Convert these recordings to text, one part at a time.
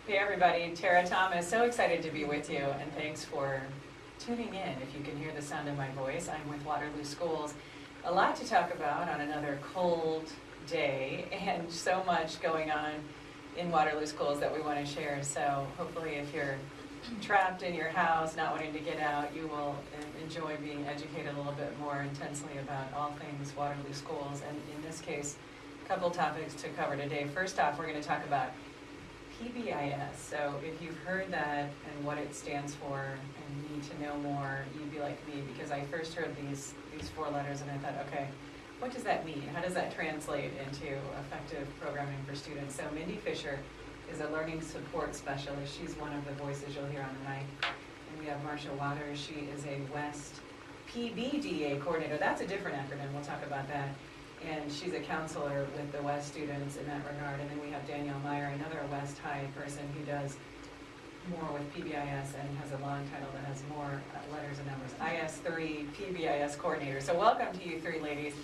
Hey everybody, Tara Thomas, so excited to be with you, and thanks for tuning in. If you can hear the sound of my voice, I'm with Waterloo Schools. A lot to talk about on another cold day, and so much going on in Waterloo Schools that we want to share. So hopefully if you're trapped in your house, not wanting to get out, you will enjoy being educated a little bit more intensely about all things Waterloo Schools. And in this case, a couple topics to cover today. First off, we're going to talk about PBIS. So if you've heard that and what it stands for and need to know more, you'd be like me, because I first heard these four letters and I thought, okay, what does that mean? How does that translate into effective programming for students? So Mindy Fisher is a learning support specialist. She's one of the voices you'll hear on the mic. And we have Marsha Waters. She is a West PBDA coordinator. That's a different acronym. We'll talk about that. And she's a counselor with the West students in that regard. And then we have Danielle Meyer, another West High person who does more with PBIS and has a long title that has more letters and numbers. IS3 PBIS coordinator. So welcome to you three ladies.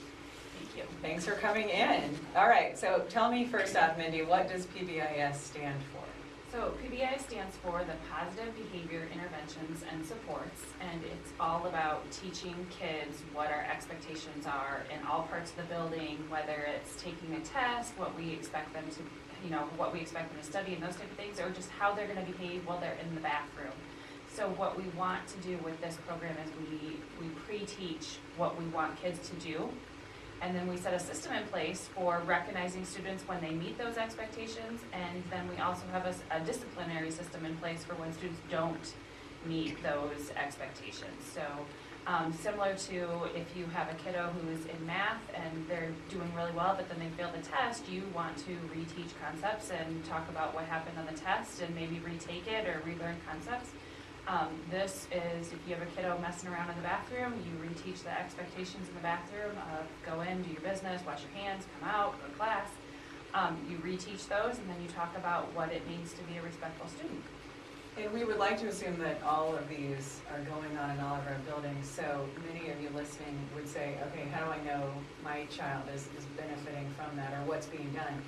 Thank you. Thanks for coming in. All right, so tell me first off, Mindy, what does PBIS stand for? So PBI stands for the Positive Behavior Interventions and Supports, and it's all about teaching kids what our expectations are in all parts of the building, whether it's taking a test, what we expect them to, what we expect them to study and those type of things, or just how they're going to behave while they're in the bathroom. So what we want to do with this program is we pre-teach what we want kids to do. And then we set a system in place for recognizing students when they meet those expectations, and then we also have a disciplinary system in place for when students don't meet those expectations. So similar to if you have a kiddo who's in math and they're doing really well, but then they fail the test, you want to reteach concepts and talk about what happened on the test and maybe retake it or relearn concepts. This is, if you have a kiddo messing around in the bathroom, you reteach the expectations in the bathroom of go in, do your business, wash your hands, come out, go to class. You reteach those, and then you talk about what it means to be a respectful student. And we would like to assume that all of these are going on in all of our buildings. So many of you listening would say, okay, how do I know my child is benefiting from that or what's being done?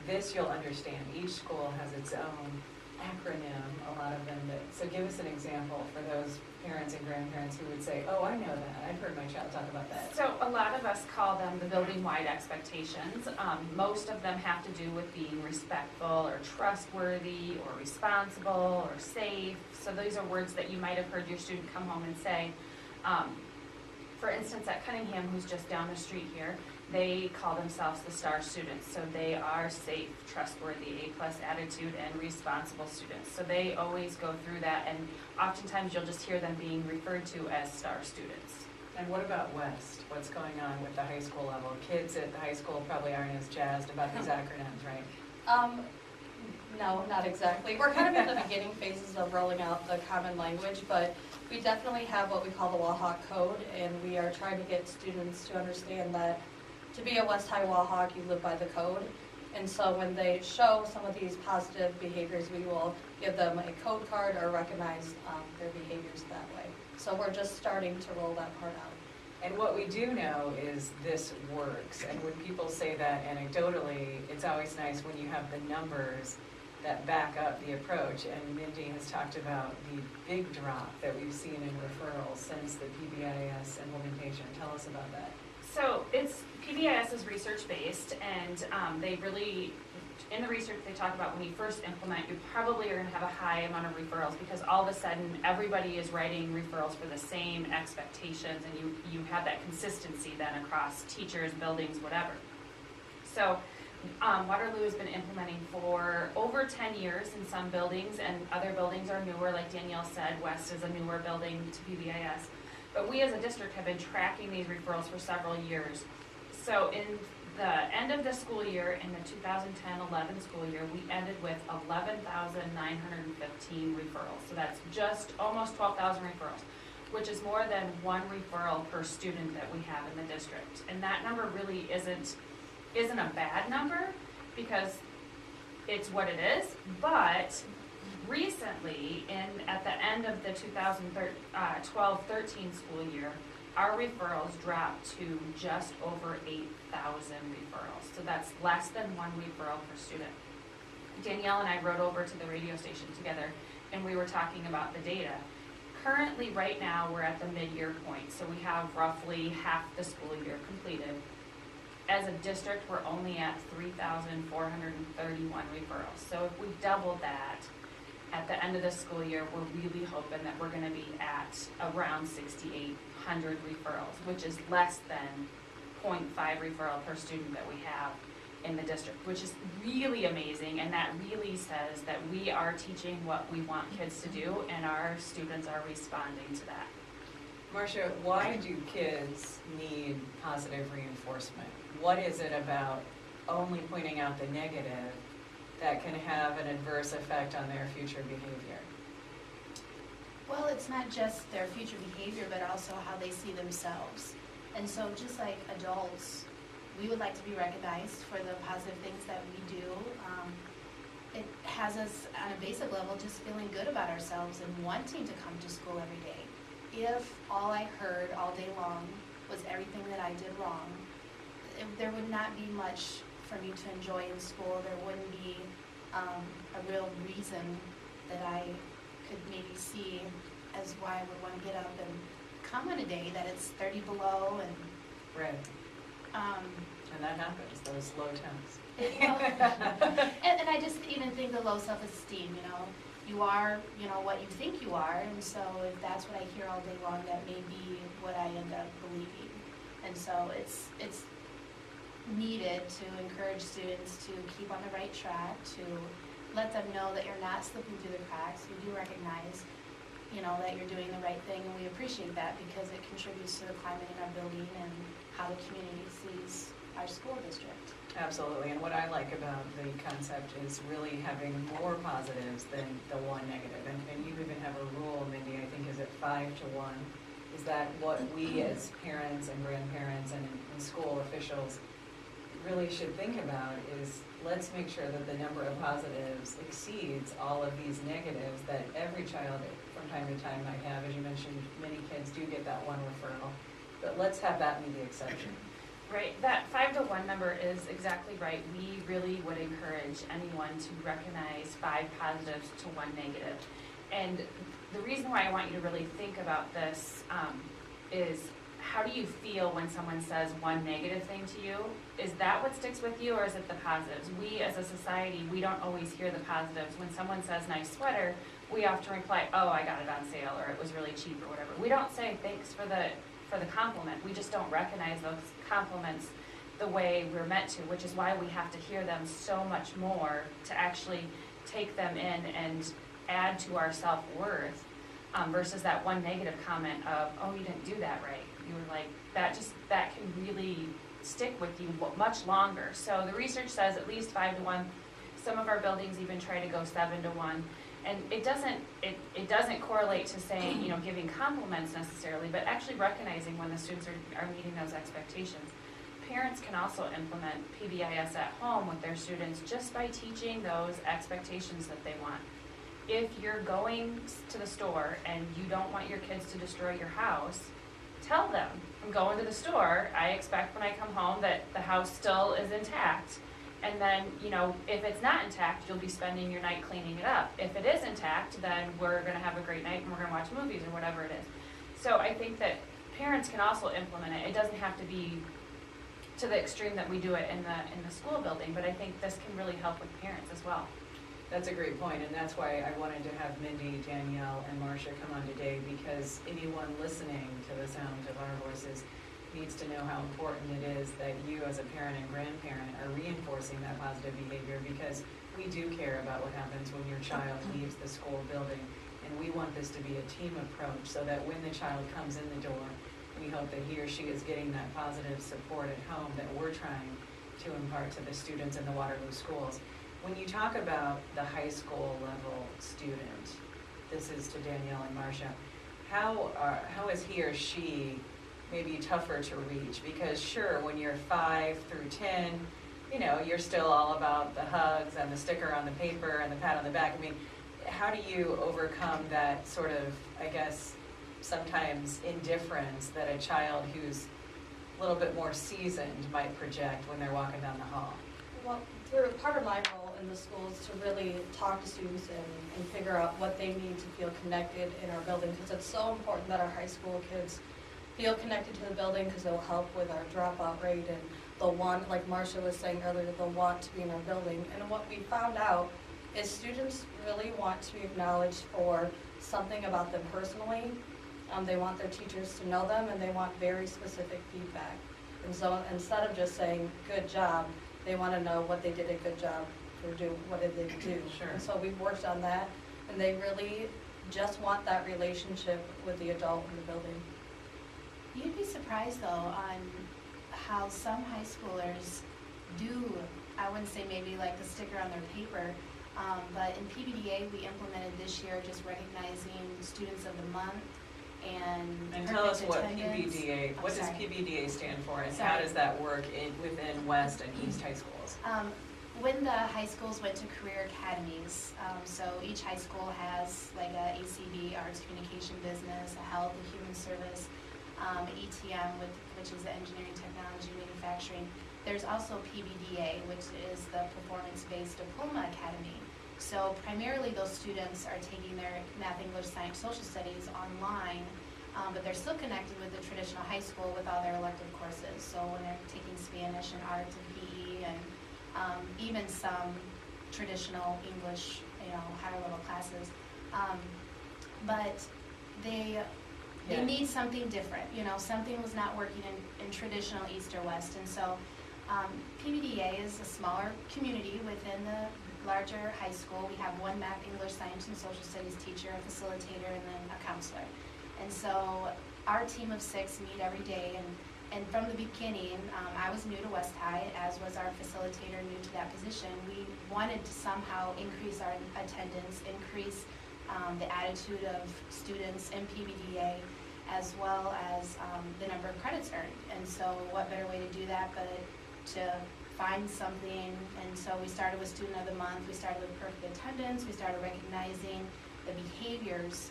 This you'll understand. Each school has its own acronym, a lot of them. So give us an example for those parents and grandparents who would say, oh, I know that. I've heard my child talk about that. So a lot of us call them the building-wide expectations. Most of them have to do with being respectful or trustworthy or responsible or safe. So these are words that you might have heard your student come home and say. For instance, at Cunningham, who's just down the street here, they call themselves the STAR students. So they are safe, trustworthy, A+ attitude, and responsible students. So they always go through that, and oftentimes you'll just hear them being referred to as STAR students. And what about West? What's going on with the high school level? Kids at the high school probably aren't as jazzed about these acronyms, right? No, not exactly. We're kind of in the beginning phases of rolling out the common language, but we definitely have what we call the Wahawk Code, and we are trying to get students to understand that to be a West High Wahawk, you live by the code. And so when they show some of these positive behaviors, we will give them a code card or recognize their behaviors that way. So we're just starting to roll that part out. And what we do know is this works. And when people say that anecdotally, it's always nice when you have the numbers that back up the approach. And Mindy has talked about the big drop that we've seen in referrals since the PBIS implementation. Tell us about that. So PBIS is research-based, and they really, in the research they talk about when you first implement, you probably are going to have a high amount of referrals because all of a sudden everybody is writing referrals for the same expectations, and you have that consistency then across teachers, buildings, whatever. So Waterloo has been implementing for over 10 years in some buildings, and other buildings are newer, like Danielle said. West is a newer building to PBIS. But we as a district have been tracking these referrals for several years. So in the end of the school year, in the 2010-11 school year, we ended with 11,915 referrals. So that's just almost 12,000 referrals, which is more than one referral per student that we have in the district. And that number really isn't a bad number because it's what it is, but recently, at the end of the 2012-13 school year, our referrals dropped to just over 8,000 referrals. So that's less than one referral per student. Danielle and I rode over to the radio station together, and we were talking about the data. Currently, right now, we're at the mid-year point, so we have roughly half the school year completed. As a district, we're only at 3,431 referrals. So if we doubled that, at the end of the school year, we're really hoping that we're gonna be at around 6,800 referrals, which is less than 0.5 referral per student that we have in the district, which is really amazing, and that really says that we are teaching what we want kids to do, and our students are responding to that. Marcia, why do kids need positive reinforcement? What is it about only pointing out the negative that can have an adverse effect on their future behavior? Well, it's not just their future behavior, but also how they see themselves. And so just like adults, we would like to be recognized for the positive things that we do. It has us on a basic level just feeling good about ourselves and wanting to come to school every day. If all I heard all day long was everything that I did wrong, there would not be much for me to enjoy in school. There wouldn't be a real reason that I could maybe see as why I would want to get up and come on a day that it's 30 below and Right. And that happens, those low temps. and I just even think the low self-esteem, you are, what you think you are, and so if that's what I hear all day long, that may be what I end up believing. And so it's needed to encourage students to keep on the right track, to let them know that you're not slipping through the cracks. We do recognize, that you're doing the right thing, and we appreciate that because it contributes to the climate in our building and how the community sees our school district. Absolutely, and what I like about the concept is really having more positives than the one negative. And you even have a rule, Mindy, I think, is it 5 to 1? Is that what we as parents and grandparents and school officials really should think about is let's make sure that the number of positives exceeds all of these negatives that every child from time to time might have. As you mentioned, many kids do get that one referral, but let's have that be the exception. Right, that 5 to 1 number is exactly right. We really would encourage anyone to recognize 5 positives to 1 negative. And the reason why I want you to really think about this is how do you feel when someone says one negative thing to you? Is that what sticks with you, or is it the positives? We as a society, we don't always hear the positives. When someone says nice sweater, we often reply, oh, I got it on sale, or it was really cheap, or whatever. We don't say thanks for the compliment. We just don't recognize those compliments the way we're meant to, which is why we have to hear them so much more to actually take them in and add to our self-worth versus that one negative comment of, oh, you didn't do that right. You were like, that can really stick with you much longer. So the research says at least 5 to 1. Some of our buildings even try to go 7 to 1. And it doesn't correlate to saying, giving compliments necessarily, but actually recognizing when the students are meeting those expectations. Parents can also implement PBIS at home with their students just by teaching those expectations that they want. If you're going to the store and you don't want your kids to destroy your house, tell them, I'm going to the store, I expect when I come home that the house still is intact. And then, if it's not intact, you'll be spending your night cleaning it up. If it is intact, then we're going to have a great night and we're going to watch movies or whatever it is. So I think that parents can also implement it. It doesn't have to be to the extreme that we do it in the school building, but I think this can really help with parents as well. That's a great point, and that's why I wanted to have Mindy, Danielle, and Marcia come on today, because anyone listening to the sound of our voices needs to know how important it is that you as a parent and grandparent are reinforcing that positive behavior, because we do care about what happens when your child leaves the school building, and we want this to be a team approach so that when the child comes in the door, we hope that he or she is getting that positive support at home that we're trying to impart to the students in the Waterloo schools. When you talk about the high school level student, this is to Danielle and Marcia, how is he or she maybe tougher to reach? Because sure, when you're 5 through 10, you're still all about the hugs and the sticker on the paper and the pat on the back. I mean, how do you overcome that sort of, I guess, sometimes indifference that a child who's a little bit more seasoned might project when they're walking down the hall? Well, part of my role in the schools to really talk to students and figure out what they need to feel connected in our building, because it's so important that our high school kids feel connected to the building, because it'll help with our dropout rate, and they'll want, like Marcia was saying earlier, they'll want to be in our building. And what we found out is students really want to be acknowledged for something about them personally. They want their teachers to know them, and they want very specific feedback. And so instead of just saying, good job, they want to know what they did a good job for what did they do. Sure. And so we've worked on that, and they really just want that relationship with the adult in the building. You'd be surprised though on how some high schoolers do, I wouldn't say maybe like the sticker on their paper, but in PBDA we implemented this year just recognizing students of the month and tell us perfect what attendance. PBDA, what does Sorry. PBDA stand for, and how Sorry. does that work within West and East high schools? When the high schools went to career academies, so each high school has like a ACB, Arts Communication Business, a Health, a Human Service, ETM, which is the Engineering, Technology, Manufacturing. There's also PBDA, which is the Performance-Based Diploma Academy. So primarily those students are taking their math, English, science, social studies online, but they're still connected with the traditional high school with all their elective courses. So when they're taking Spanish and art and PE and even some traditional English, higher level classes. But they need something different, something was not working in traditional East or West. And so PBDA is a smaller community within the larger high school. We have one math, English, science, and social studies teacher, a facilitator, and then a counselor. And so our team of 6 meet every day, and from the beginning, I was new to West High, as was our facilitator new to that position. We wanted to somehow increase our attendance, increase the attitude of students in PBDA, as well as the number of credits earned. And so what better way to do that but to find something. And so we started with Student of the Month, we started with perfect attendance, we started recognizing the behaviors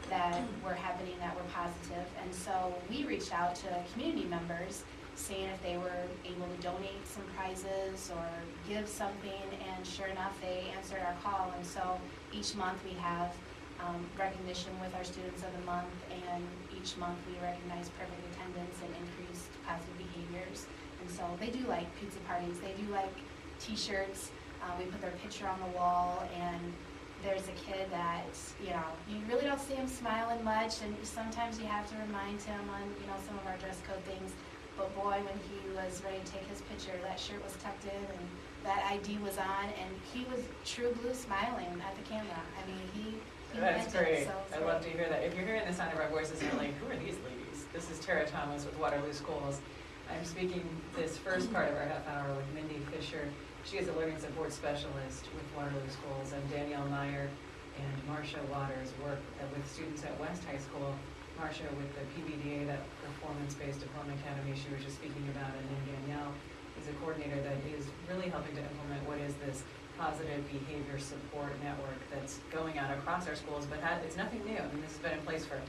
that were happening that were positive. And so we reached out to community members, seeing if they were able to donate some prizes or give something, and sure enough, they answered our call. And so each month we have recognition with our Students of the Month, and each month we recognize perfect attendance and increased positive behaviors. And so they do like pizza parties, they do like t-shirts, we put their picture on the wall, and there's a kid that, you really don't see him smiling much, and sometimes you have to remind him on, some of our dress code things. But boy, when he was ready to take his picture, that shirt was tucked in and that ID was on, and he was true blue smiling at the camera. I mean, he That's meant great. it. So I love to hear that. If you're hearing the sound of our voices, you're like, who are these ladies? This is Tara Thomas with Waterloo Schools. I'm speaking this first part of our half hour with Mindy Fisher. She is a learning support specialist with Waterloo Schools, and Danielle Meyer and Marcia Waters work with students at West High School. Marcia with the PBDA, that Performance-Based Diploma Academy she was just speaking about, and then Danielle is a coordinator that is really helping to implement what is this positive behavior support network that's going out across our schools, but it's nothing new. I mean, this has been in place for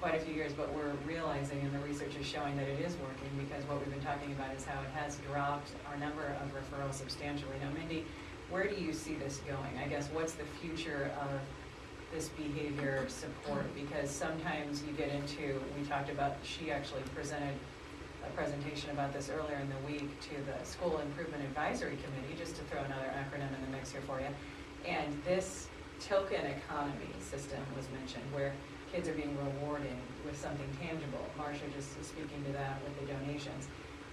quite a few years, but we're realizing, and the research is showing, that it is working, because what we've been talking about is how it has dropped our number of referrals substantially. Now, Mindy, where do you see this going? I guess, what's the future of this behavior support? Because sometimes you get into, we talked about, she actually presented a presentation about this earlier in the week to the School Improvement Advisory Committee, just to throw another acronym in the mix here for you. And this token economy system was mentioned, where kids are being rewarded with something tangible. Marcia just is speaking to that with the donations.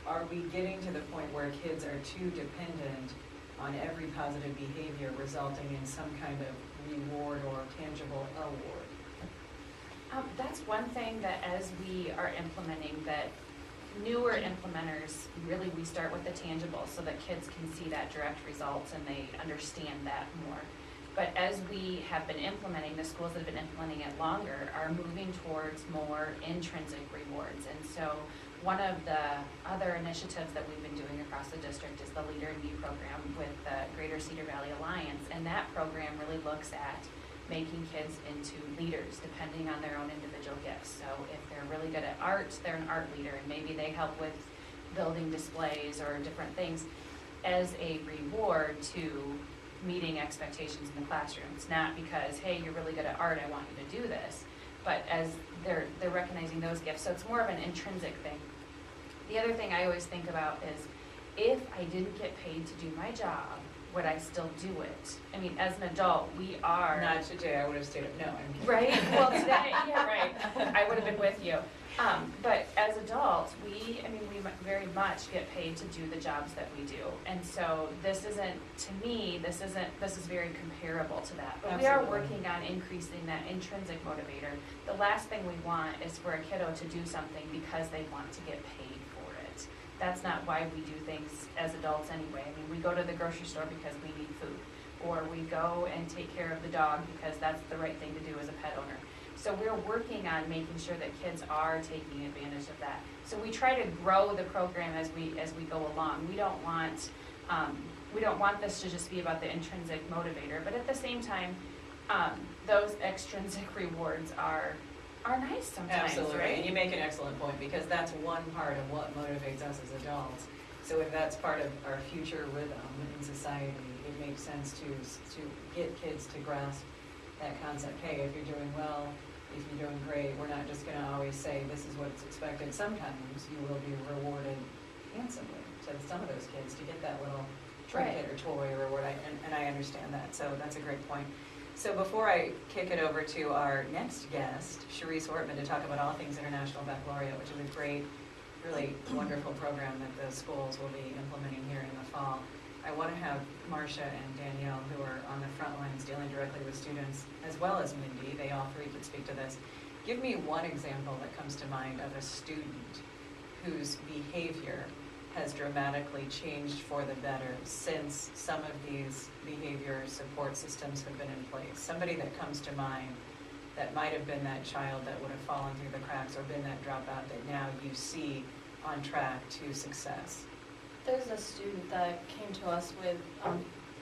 Are we getting to the point where kids are too dependent on every positive behavior resulting in some kind of reward or tangible award? That's one thing that as we are implementing, that newer implementers, really we start with the tangible so that kids can see that direct results and they understand that more. But as we have been implementing, the schools that have been implementing it longer are moving towards more intrinsic rewards. And so one of the other initiatives that we've been doing across the district is the Leader in Me program with the Greater Cedar Valley Alliance. And that program really looks at making kids into leaders depending on their own individual gifts. So if they're really good at art, they're an art leader, and maybe they help with building displays or different things as a reward to meeting expectations in the classroom. It's not because, hey, you're really good at art, I want you to do this, but as they're recognizing those gifts. So it's more of an intrinsic thing. The other thing I always think about is, if I didn't get paid to do my job, would I still do it? I mean, as an adult, we are. Not today, I would have stayed up, no, I'm kidding. Right, well, today, yeah, right, I would have been with you. But as adults, we very much get paid to do the jobs that we do. And so this isn't, to me, this is very comparable to that. But we are Absolutely. working on increasing that intrinsic motivator. The last thing we want is for a kiddo to do something because they want to get paid for it. That's not why we do things as adults anyway. I mean, we go to the grocery store because we need food. Or we go and take care of the dog because that's the right thing to do as a pet owner. So we're working on making sure that kids are taking advantage of that. So we try to grow the program as we go along. We don't want this to just be about the intrinsic motivator, but at the same time, those extrinsic rewards are nice sometimes, Absolutely, right? and you make an excellent point, because that's one part of what motivates us as adults. So if that's part of our future rhythm in society, it makes sense to get kids to grasp that concept. Hey, if you're doing well, if you're doing great, we're not just gonna always say this is what's expected. Sometimes you will be rewarded handsomely to some of those kids to get that little trinket or toy or reward, and I understand that, so that's a great point. So before I kick it over to our next guest, Cherise Ortman, to talk about all things International Baccalaureate, which is a great, really wonderful program that the schools will be implementing here in the fall, I want to have Marcia and Danielle, who are on the front lines dealing directly with students, as well as Mindy, they all three could speak to this. Give me one example that comes to mind of a student whose behavior has dramatically changed for the better since some of these behavior support systems have been in place. Somebody that comes to mind that might have been that child that would have fallen through the cracks or been that dropout that now you see on track to success. There's a student that came to us with,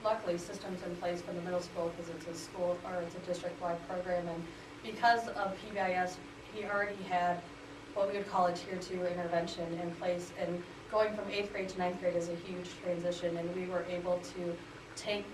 luckily, systems in place for the middle school because it's a school, or it's a district-wide program, and because of PBIS, he already had what we would call a tier 2 intervention in place, and going from 8th grade to 9th grade is a huge transition, and we were able to take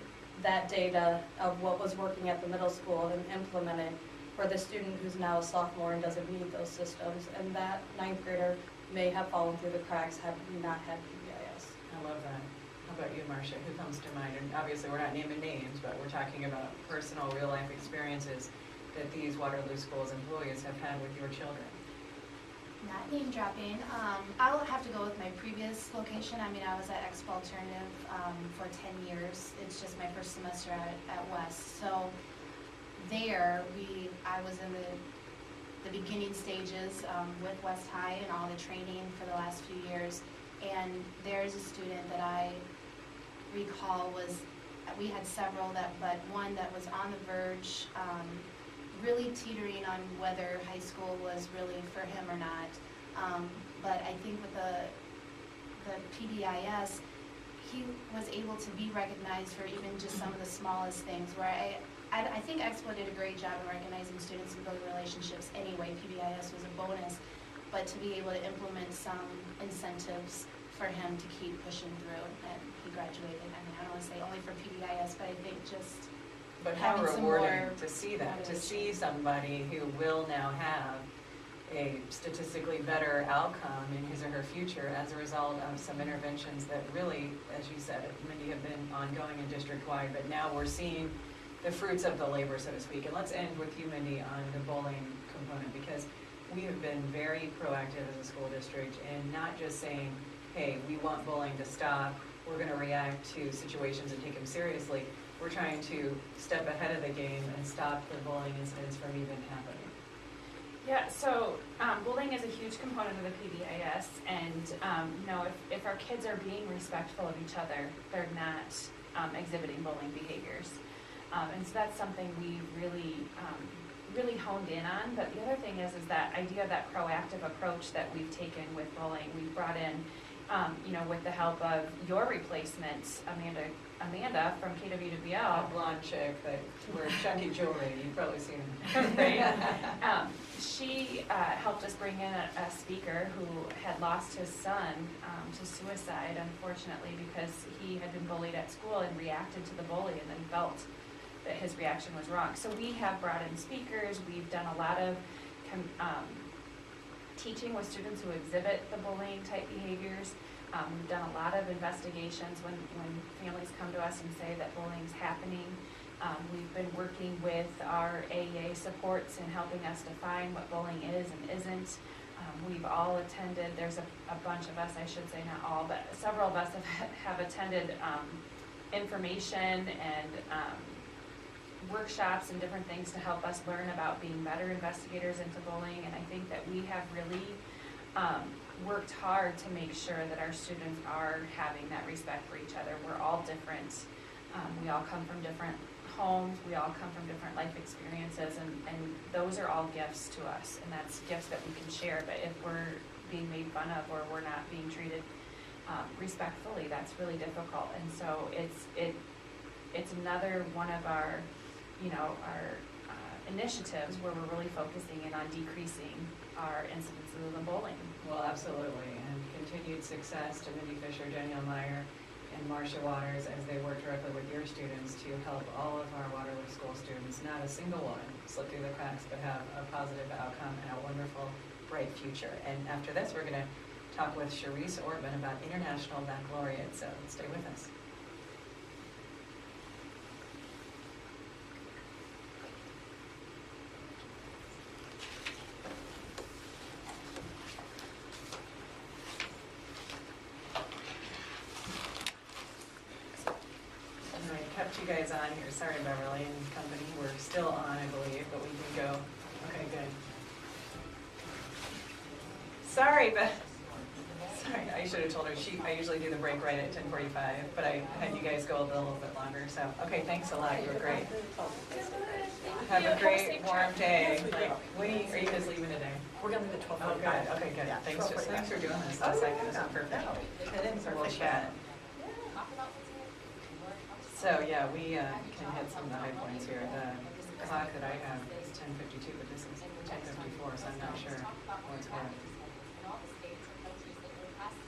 that data of what was working at the middle school and implement it for the student who's now a sophomore and doesn't need those systems, and that 9th grader may have fallen through the cracks had we not had PBIS. I love that. How about you, Marcia? Who comes to mind? And obviously, we're not naming names, but we're talking about personal, real-life experiences that these Waterloo Schools employees have had with your children. Not name dropping. I'll have to go with my previous location. I mean, I was at Expo Alternative for 10 years. It's just my first semester at West. So there, I was in the beginning stages with West High and all the training for the last few years. And there's a student that I recall we had several, but one that was on the verge, really teetering on whether high school was really for him or not. But I think with the PBIS, he was able to be recognized for even just some of the smallest things, where I think Expo did a great job in recognizing students and building relationships anyway. PBIS was a bonus, but to be able to implement some incentives for him to keep pushing through, and he graduated. I mean, I don't want to say only for PBIS, but I think just But how having some rewarding more to see that, to motivation. see somebody who will now have a statistically better outcome in his or her future as a result of some interventions that really, as you said, Mindy, have been ongoing and district-wide, but now we're seeing the fruits of the labor, so to speak. And let's end with you, Mindy, on the bullying component, because we have been very proactive as a school district in not just saying, hey, we want bullying to stop, we're going to react to situations and take them seriously. We're trying to step ahead of the game and stop the bullying incidents from even happening. Yeah, so bullying is a huge component of the PBIS, and if our kids are being respectful of each other, they're not exhibiting bullying behaviors. And so that's something we really honed in on. But the other thing is that idea of that proactive approach that we've taken with bullying. We've brought in, with the help of your replacement, Amanda Amanda from A KWWL. blonde chick that wears chunky jewelry, you've probably seen her. Right? She helped us bring in a speaker who had lost his son to suicide, unfortunately, because he had been bullied at school and reacted to the bully and then felt that his reaction was wrong. So we have brought in speakers, we've done a lot of teaching with students who exhibit the bullying type behaviors. We've done a lot of investigations when families come to us and say that bullying's happening. We've been working with our AEA supports and helping us define what bullying is and isn't. We've all attended, there's a bunch of us, I should say not all, but several of us have attended information and workshops and different things to help us learn about being better investigators into bullying. And I think that we have really worked hard to make sure that our students are having that respect for each other. We're all different. We all come from different homes. We all come from different life experiences, and those are all gifts to us, and that's gifts that we can share. But if we're being made fun of or we're not being treated respectfully, that's really difficult. And so it's another one of our initiatives where we're really focusing in on decreasing our incidences of the bullying. Well, absolutely, and continued success to Mindy Fisher, Danielle Meyer, and Marcia Waters as they work directly with your students to help all of our Waterloo school students, not a single one slip through the cracks, but have a positive outcome and a wonderful, bright future. And after this, we're going to talk with Cherise Ortman about International Baccalaureate, so stay with us. You guys on here. Sorry, Beverly and company. We're still on, I believe, but we can go. Okay, good. Sorry, but sorry, I should have told her. I usually do the break right at 10:45, but I had you guys go a little bit longer. So, okay, thanks a lot. You were great. Have a great warm day. Like, are you guys leaving today? We're gonna leave at 12:45. Oh, good. Okay, good. Yeah, Thanks for doing this. Oh, This yeah. is perfect. It is So we'll chat. So, yeah, we can hit some of the high points here. The clock that I have is 10:52, but this is 10:54, so I'm not sure what's what. In all the states and countries that we're past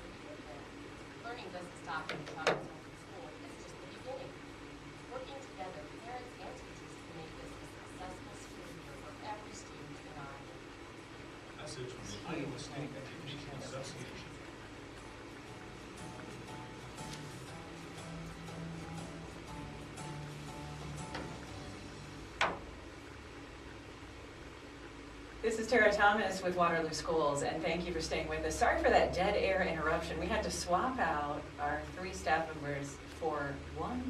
learning doesn't stop when the child is home from school. It's just the beginning. Working together, parents and teachers can make this a successful school year for every student in our Message from the Iowa State Education Association. This is Tara Thomas with Waterloo Schools, and thank you for staying with us. Sorry for that dead air interruption. We had to swap out our 3 staff members for one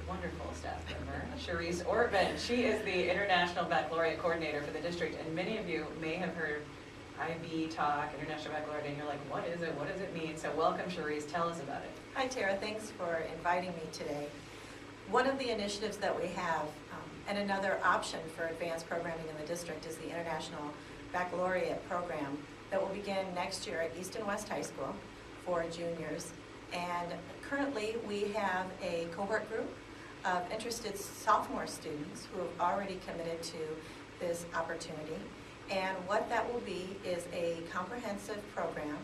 wonderful staff member, Cherise Ortman. She is the International Baccalaureate Coordinator for the district, and many of you may have heard IB talk, International Baccalaureate, and you're like, what is it? What does it mean? So welcome, Cherise. Tell us about it. Hi, Tara. Thanks for inviting me today. One of the initiatives that we have, and another option for advanced programming in the district, is the International Baccalaureate program that will begin next year at East and West High School for juniors. And currently, we have a cohort group of interested sophomore students who have already committed to this opportunity. And what that will be is a comprehensive program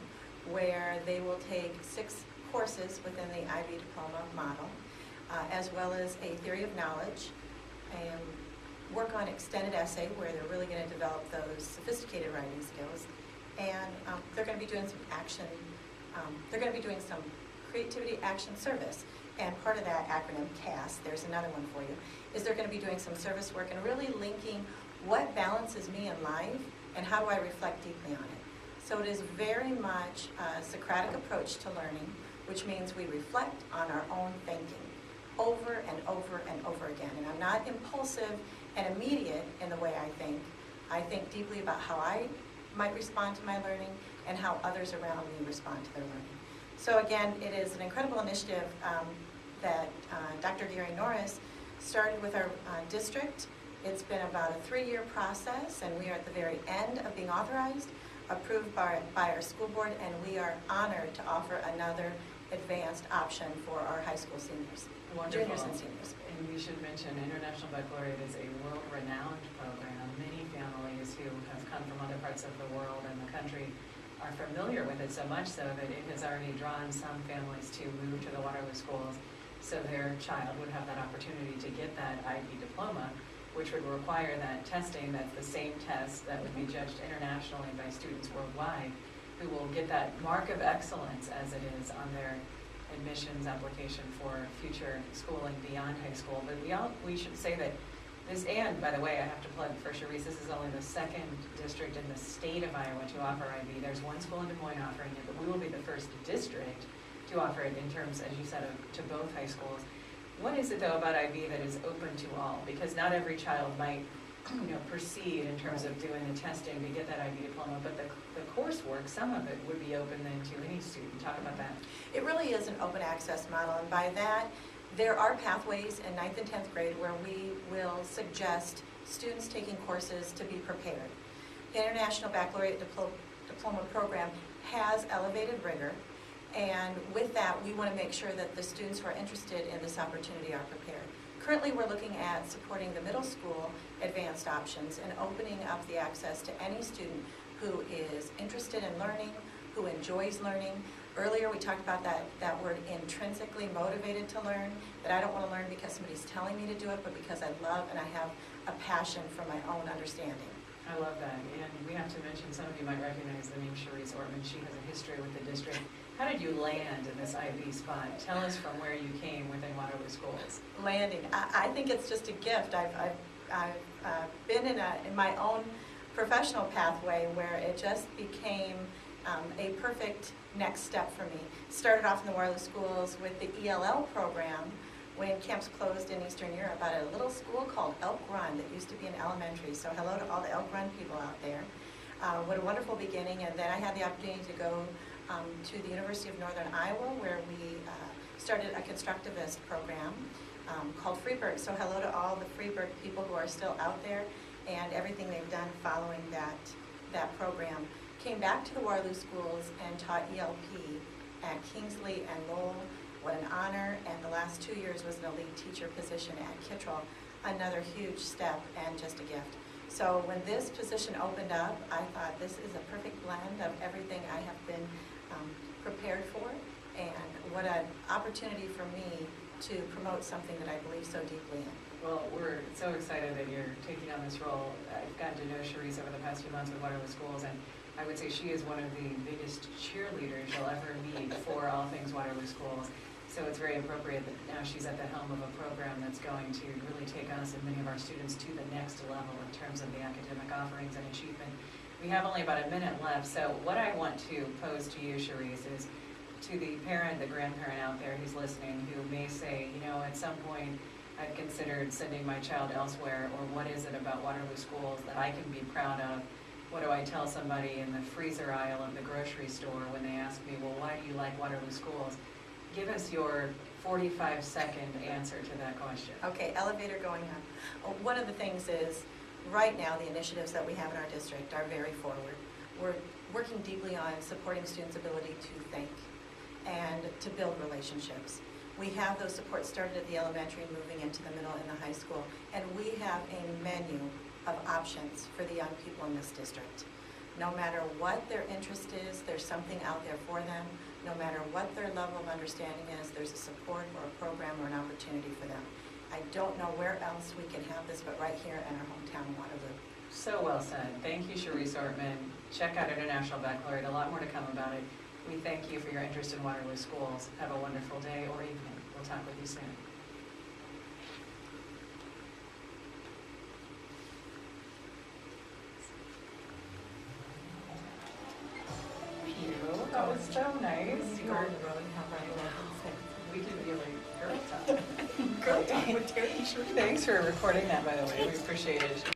where they will take 6 courses within the IB diploma model, as well as a theory of knowledge, and work on extended essay where they're really going to develop those sophisticated writing skills. And they're going to be doing some action, they're going to be doing some creativity action service. And part of that acronym, CAS, there's another one for you, is they're going to be doing some service work and really linking what balances me in life and how do I reflect deeply on it. So it is very much a Socratic approach to learning, which means we reflect on our own thinking over and over and over again. And I'm not impulsive and immediate in the way I think. I think deeply about how I might respond to my learning and how others around me respond to their learning. So again, it is an incredible initiative that Dr. Gary Norris started with our district. It's been about a 3-year process, and we are at the very end of being authorized, approved by our school board, and we are honored to offer another advanced option for our high school seniors, Wonderful. juniors and seniors. And we should mention International Baccalaureate is a world-renowned program. Many families who have come from other parts of the world and the country are familiar with it, so much so that it has already drawn some families to move to the Waterloo schools so their child would have that opportunity to get that IB diploma, which would require that testing. That's the same test that would be judged internationally by students worldwide, who will get that mark of excellence as it is on their admissions application for future schooling beyond high school. But we should say that this, and by the way, I have to plug for Charisse, this is only the second district in the state of Iowa to offer IB. There's one school in Des Moines offering it, but we will be the first district to offer it in terms, as you said, to both high schools. What is it though about IB that is open to all? Because not every child might proceed in terms of doing the testing to get that IB diploma, but the coursework, some of it would be open then to any student. Talk about that. It really is an open access model, and by that, there are pathways in 9th and 10th grade where we will suggest students taking courses to be prepared. The International Baccalaureate Diploma Program has elevated rigor, and with that, we want to make sure that the students who are interested in this opportunity are prepared. Currently, we're looking at supporting the middle school advanced options and opening up the access to any student who is interested in learning, who enjoys learning. Earlier, we talked about that word intrinsically motivated to learn, that I don't want to learn because somebody's telling me to do it, but because I love and I have a passion for my own understanding. I love that. And we have to mention, some of you might recognize the name Charisse Ortman. She has a history with the district. How did you land in this IB spot? Tell us from where you came within Waterloo Schools. Landing, I think it's just a gift. I've been in my own professional pathway where it just became a perfect next step for me. Started off in the Waterloo Schools with the ELL program when camps closed in Eastern Europe at a little school called Elk Run that used to be an elementary. So hello to all the Elk Run people out there. What a wonderful beginning. And then I had the opportunity to go to the University of Northern Iowa, where we started a constructivist program called Freeburg. So hello to all the Freeburg people who are still out there and everything they've done following that program. Came back to the Waterloo Schools and taught ELP at Kingsley and Lowell. What an honor, and the last 2 years was an elite teacher position at Kittrell. Another huge step and just a gift. So when this position opened up, I thought this is a perfect blend of everything I have been prepared for, and what an opportunity for me to promote something that I believe so deeply in. Well, we're so excited that you're taking on this role. I've gotten to know Charisse over the past few months with Waterloo Schools, and I would say she is one of the biggest cheerleaders you'll ever meet for all things Waterloo Schools. So it's very appropriate that now she's at the helm of a program that's going to really take us and many of our students to the next level in terms of the academic offerings and achievement. We have only about a minute left, so what I want to pose to you, Charisse, is to the parent, the grandparent out there who's listening, who may say, at some point I've considered sending my child elsewhere, or what is it about Waterloo Schools that I can be proud of? What do I tell somebody in the freezer aisle of the grocery store when they ask me, well, why do you like Waterloo Schools? Give us your 45-second answer to that question. Okay, elevator going up. One of the things is, right now, the initiatives that we have in our district are very forward. We're working deeply on supporting students' ability to think and to build relationships. We have those supports started at the elementary, moving into the middle and the high school, and we have a menu of options for the young people in this district. No matter what their interest is, there's something out there for them. No matter what their level of understanding is, there's a support or a program or an opportunity for them. I don't know where else we can have this but right here in our hometown, Waterloo. So well said. Thank you, Charisse Ortman. Check out International Baccalaureate. A lot more to come about it. We thank you for your interest in Waterloo Schools. Have a wonderful day or evening. We'll talk with you soon. That was so nice. You go on the road and have right. We could be like girl talk. Girl talk with Terry. Thanks for recording that, by the way. We appreciate it.